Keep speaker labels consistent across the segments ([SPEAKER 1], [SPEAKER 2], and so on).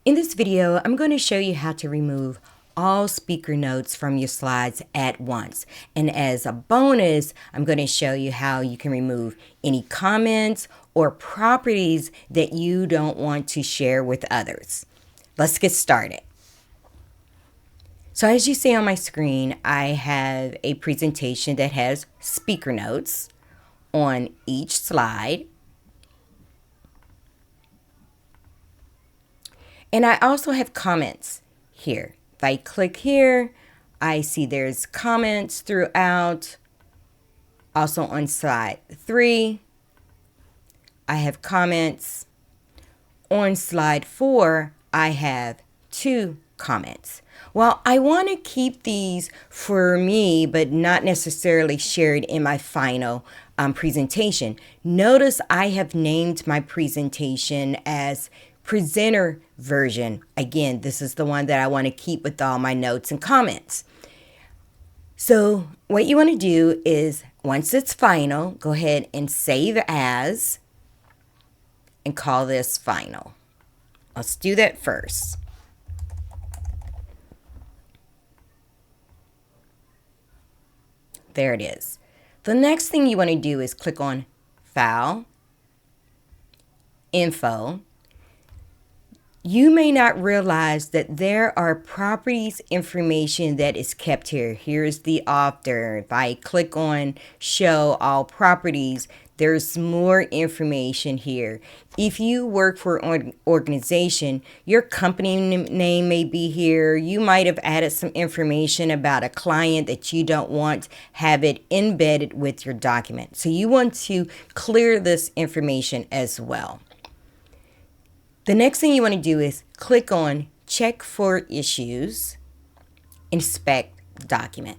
[SPEAKER 1] In this video, I'm going to show you how to remove all speaker notes from your slides at once. And as a bonus, I'm going to show you how you can remove any comments or properties that you don't want to share with others. Let's get started. So as you see on my screen, I have a presentation that has speaker notes on each slide. And I also have comments here. If I click here, I see there's comments throughout. Also on slide 3, I have comments. On slide 4, I have 2 comments. Well, I want to keep these for me, but not necessarily shared in my final presentation. Notice I have named my presentation as presenter version. Again, this is the one that I want to keep with all my notes and comments. So what you want to do is, once it's final, go ahead and save as and call this final. Let's do that first. There it is. The next thing you want to do is click on File, Info. You may not realize that there are properties information that is kept here. Here's the author. If I click on Show All Properties, there's more information here. If you work for an organization, your company name may be here. You might have added some information about a client that you don't want have it embedded with your document. So you want to clear this information as well. The next thing you want to do is click on Check for Issues, Inspect Document.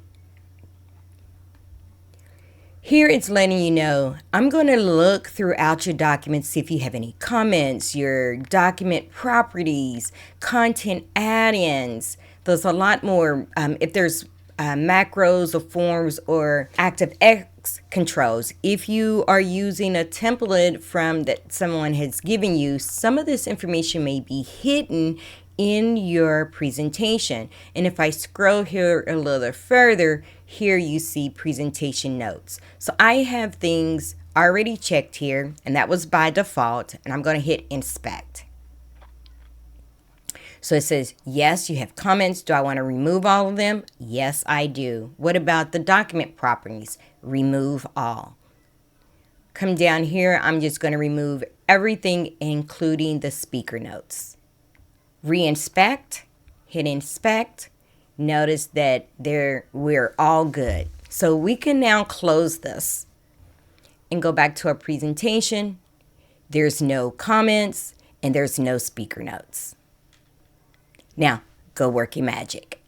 [SPEAKER 1] Here it's letting you know, I'm going to look throughout your documents, see if you have any comments, your document properties, content add-ins. There's a lot more. If there's macros or forms or ActiveX controls. If you are using a template from that someone has given you, some of this information may be hidden in your presentation. And if I scroll here a little further, here you see presentation notes. So I have things already checked here, and that was by default, and I'm going to hit inspect. So it says, yes, you have comments. Do I want to remove all of them? Yes, I do. What about the document properties? Remove all. Come down here. I'm just going to remove everything, including the speaker notes. Reinspect, hit inspect. Notice that we're all good. So we can now close this and go back to our presentation. There's no comments and there's no speaker notes. Now, go work your magic.